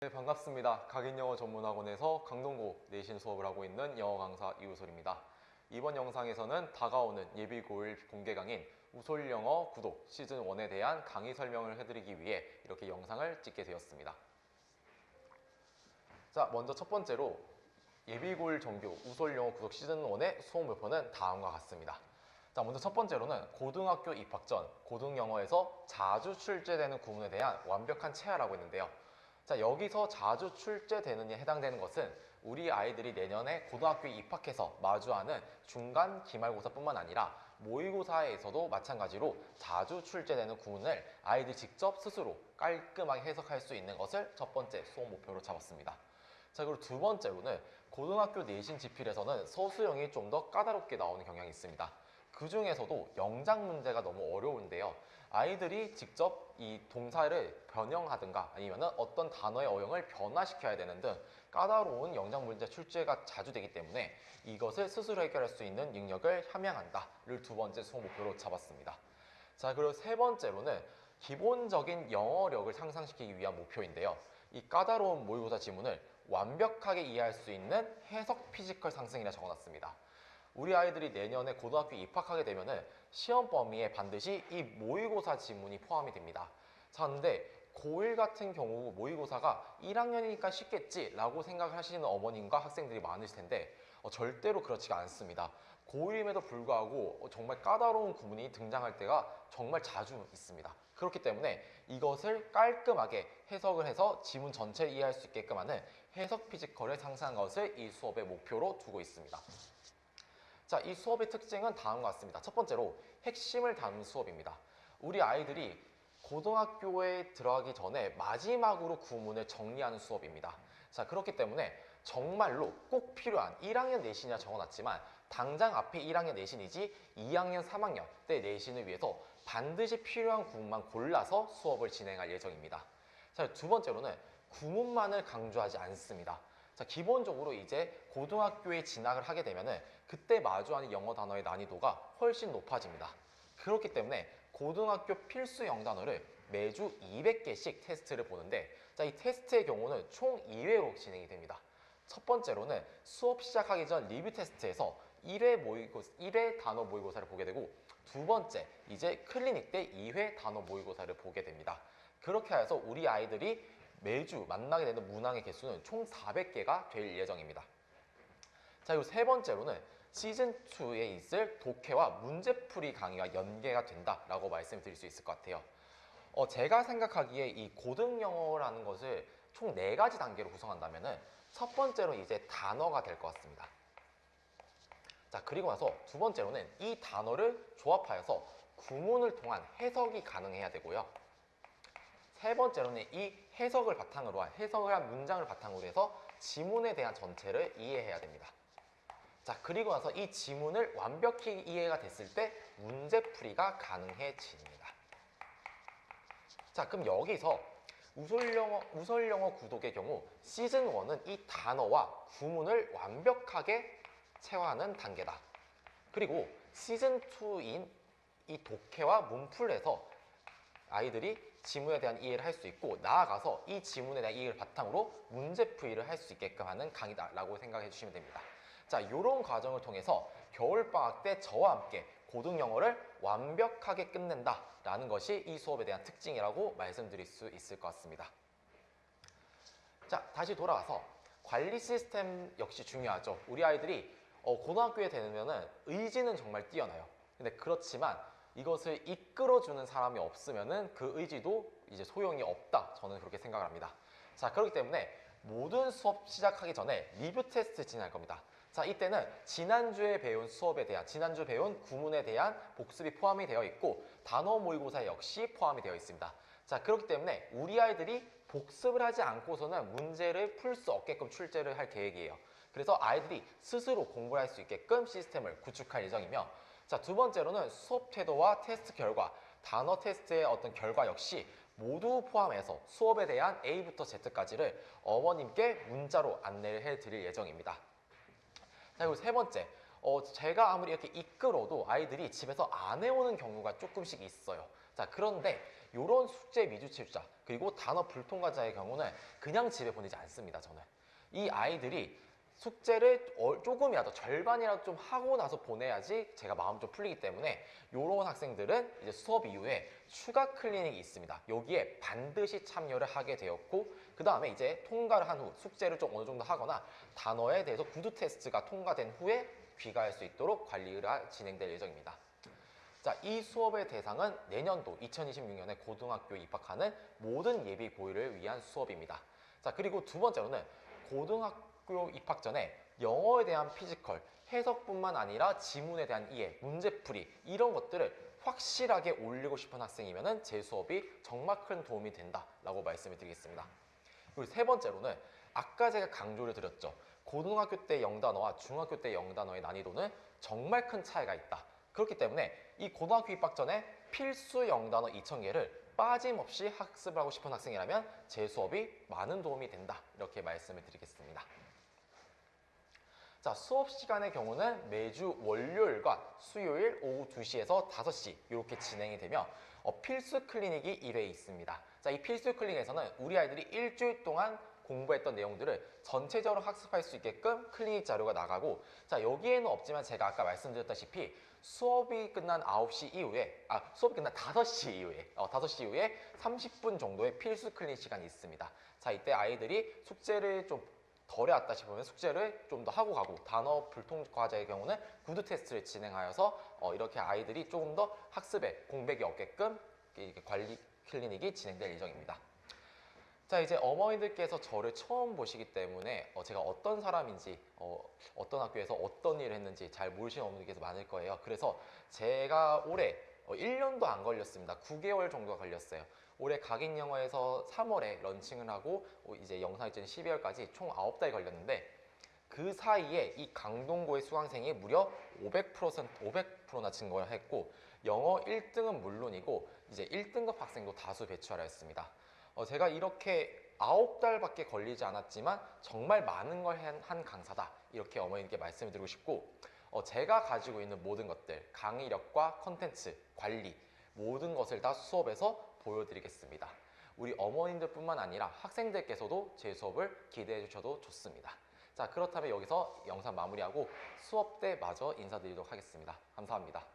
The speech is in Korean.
네, 반갑습니다. 각인영어 전문학원에서 강동고 내신 수업을 하고 있는 영어 강사 이우솔입니다. 이번 영상에서는 다가오는 예비 고1 공개 강의인 우솔영어 구독 시즌 1에 대한 강의 설명을 해드리기 위해 이렇게 영상을 찍게 되었습니다. 자, 먼저 첫 번째로 예비 고1 정규 우솔영어 구독 시즌 1의 수업 목표는 다음과 같습니다. 자, 먼저 첫 번째로는 고등학교 입학 전 고등영어에서 자주 출제되는 구문에 대한 완벽한 체화라고 했는데요. 자, 여기서 자주 출제되는에 해당되는 것은 우리 아이들이 내년에 고등학교에 입학해서 마주하는 중간 기말고사뿐만 아니라 모의고사에서도 마찬가지로 자주 출제되는 구문을 아이들이 직접 스스로 깔끔하게 해석할 수 있는 것을 첫 번째 수업 목표로 잡았습니다. 자, 그리고 두 번째로는 고등학교 내신 지필에서는 서술형이 좀 더 까다롭게 나오는 경향이 있습니다. 그 중에서도 영작 문제가 너무 어려운데요. 아이들이 직접 이 동사를 변형하든가 아니면 어떤 단어의 어용을 변화시켜야 되는 등 까다로운 영작 문제 출제가 자주 되기 때문에 이것을 스스로 해결할 수 있는 능력을 함양한다를 두 번째 수업 목표로 잡았습니다. 자, 그리고 세 번째로는 기본적인 영어력을 향상시키기 위한 목표인데요. 이 까다로운 모의고사 지문을 완벽하게 이해할 수 있는 해석 피지컬 상승이라 적어놨습니다. 우리 아이들이 내년에 고등학교 입학하게 되면은 시험 범위에 반드시 이 모의고사 지문이 포함이 됩니다. 자, 근데 고1 같은 경우 모의고사가 1학년이니까 쉽겠지 라고 생각하시는 어머님과 학생들이 많으실 텐데 절대로 그렇지가 않습니다. 고1임에도 불구하고 정말 까다로운 구문이 등장할 때가 정말 자주 있습니다. 그렇기 때문에 이것을 깔끔하게 해석을 해서 지문 전체를 이해할 수 있게끔 하는 해석 피지컬을 상승한 것을 이 수업의 목표로 두고 있습니다. 자, 이 수업의 특징은 다음과 같습니다. 첫 번째로 핵심을 다루는 수업입니다. 우리 아이들이 고등학교에 들어가기 전에 마지막으로 구문을 정리하는 수업입니다. 자, 그렇기 때문에 정말로 꼭 필요한 1학년 내신이라 적어놨지만 당장 앞에 1학년 내신이지 2학년, 3학년 때 내신을 위해서 반드시 필요한 구문만 골라서 수업을 진행할 예정입니다. 자, 두 번째로는 구문만을 강조하지 않습니다. 자, 기본적으로 이제 고등학교에 진학을 하게 되면은 그때 마주하는 영어 단어의 난이도가 훨씬 높아집니다. 그렇기 때문에 고등학교 필수 영단어를 매주 200개씩 테스트를 보는데, 자, 이 테스트의 경우는 총 2회로 진행이 됩니다. 첫 번째로는 수업 시작하기 전 리뷰 테스트에서 1회 단어 모의고사를 보게 되고, 두 번째 이제 클리닉 때 2회 단어 모의고사를 보게 됩니다. 그렇게 해서 우리 아이들이 매주 만나게 되는 문항의 개수는 총 400개가 될 예정입니다. 자, 그리고 세 번째로는 시즌2에 있을 독해와 문제풀이 강의가 연계가 된다라고 말씀드릴 수 있을 것 같아요. 제가 생각하기에 이 고등영어라는 것을 총 4가지 단계로 구성한다면은 첫 번째로 이제 단어가 될 것 같습니다. 자, 그리고 나서 두 번째로는 이 단어를 조합하여서 구문을 통한 해석이 가능해야 되고요. 세 번째로는 이 해석을 바탕으로 해석을 한 문장을 바탕으로 해서 지문에 대한 전체를 이해해야 됩니다. 자, 그리고 나서 이 지문을 완벽히 이해가 됐을 때 문제풀이가 가능해집니다. 자, 그럼 여기서 우설영어 구독의 경우 시즌1은 이 단어와 구문을 완벽하게 체화하는 단계다. 그리고 시즌2인 이 독해와 문풀에서 아이들이 지문에 대한 이해를 할 수 있고, 나아가서 이 지문에 대한 이해를 바탕으로 문제풀이를 할 수 있게끔 하는 강의다라고 생각해 주시면 됩니다. 자, 이런 과정을 통해서 겨울방학 때 저와 함께 고등영어를 완벽하게 끝낸다라는 것이 이 수업에 대한 특징이라고 말씀드릴 수 있을 것 같습니다. 자, 다시 돌아와서 관리 시스템 역시 중요하죠. 우리 아이들이 고등학교에 되면은 의지는 정말 뛰어나요. 근데 그렇지만 이것을 이끌어주는 사람이 없으면은 그 의지도 이제 소용이 없다. 저는 그렇게 생각을 합니다. 자, 그렇기 때문에 모든 수업 시작하기 전에 리뷰 테스트 진행할 겁니다. 자, 이때는 지난주 배운 구문에 대한 복습이 포함이 되어 있고, 단어 모의고사 역시 포함이 되어 있습니다. 자, 그렇기 때문에 우리 아이들이 복습을 하지 않고서는 문제를 풀 수 없게끔 출제를 할 계획이에요. 그래서 아이들이 스스로 공부를 할 수 있게끔 시스템을 구축할 예정이며, 자, 두 번째로는 수업 태도와 테스트 결과, 단어 테스트의 어떤 결과 역시 모두 포함해서 수업에 대한 A부터 Z까지를 어머님께 문자로 안내를 해드릴 예정입니다. 자, 그리고 세 번째, 제가 아무리 이렇게 이끌어도 아이들이 집에서 안 해오는 경우가 조금씩 있어요. 자, 그런데 이런 숙제 미주체주자 그리고 단어 불통과자의 경우는 그냥 집에 보내지 않습니다. 저는 이 아이들이 숙제를 조금이라도 절반이라도 좀 하고 나서 보내야지 제가 마음 좀 풀리기 때문에 이런 학생들은 이제 수업 이후에 추가 클리닉이 있습니다. 여기에 반드시 참여를 하게 되었고 그 다음에 이제 통과를 한 후 숙제를 좀 어느 정도 하거나 단어에 대해서 구두 테스트가 통과된 후에 귀가할 수 있도록 관리가 진행될 예정입니다. 자, 이 수업의 대상은 내년도 2026년에 고등학교 입학하는 모든 예비 고일을 위한 수업입니다. 자, 그리고 두 번째로는 고등학교 입학 전에 영어에 대한 피지컬, 해석뿐만 아니라 지문에 대한 이해, 문제풀이 이런 것들을 확실하게 올리고 싶은 학생이면 제 수업이 정말 큰 도움이 된다라고 말씀을 드리겠습니다. 그리고 세 번째로는 아까 제가 강조를 드렸죠. 고등학교 때 영단어와 중학교 때 영단어의 난이도는 정말 큰 차이가 있다. 그렇기 때문에 이 고등학교 입학 전에 필수 영단어 2,000개를 빠짐없이 학습을 하고 싶은 학생이라면 제 수업이 많은 도움이 된다. 이렇게 말씀을 드리겠습니다. 자, 수업 시간의 경우는 매주 월요일과 수요일 오후 2시에서 5시 이렇게 진행이 되며 필수 클리닉이 1회 있습니다. 자, 이 필수 클리닉에서는 우리 아이들이 일주일 동안 공부했던 내용들을 전체적으로 학습할 수 있게끔 클리닉 자료가 나가고 자, 여기에는 없지만 제가 아까 말씀드렸다시피 수업이 끝난 9시 이후에 수업이 끝난 5시 이후에 5시 이후에 30분 정도의 필수 클리닉 시간이 있습니다. 자, 이때 아이들이 숙제를 좀 덜 해왔다 싶으면 숙제를 좀 더 하고 가고 단어 불통 과제의 경우는 구두 테스트를 진행하여서 이렇게 아이들이 조금 더 학습에 공백이 없게끔 관리 클리닉이 진행될 예정입니다. 자, 이제 어머니들께서 저를 처음 보시기 때문에 제가 어떤 사람인지 어떤 학교에서 어떤 일을 했는지 잘 모르시는 어머니께서 많을 거예요. 그래서 제가 올해 1년도 안 걸렸습니다. 9개월 정도가 걸렸어요. 올해 각인영어에서 3월에 런칭을 하고 이제 영상이 찍은 12월까지 총 9달이 걸렸는데 그 사이에 이 강동고의 수강생이 무려 500%나 증가를 했고 영어 1등은 물론이고 이제 1등급 학생도 다수 배출하려 했습니다. 제가 이렇게 9달밖에 걸리지 않았지만 정말 많은 걸 한 강사다 이렇게 어머니께 말씀을 드리고 싶고 제가 가지고 있는 모든 것들 강의력과 컨텐츠, 관리 모든 것을 다 수업에서 보여드리겠습니다. 우리 어머님들 뿐만 아니라 학생들께서도 제 수업을 기대해 주셔도 좋습니다. 자, 그렇다면 여기서 영상 마무리하고 수업 때 마저 인사드리도록 하겠습니다. 감사합니다.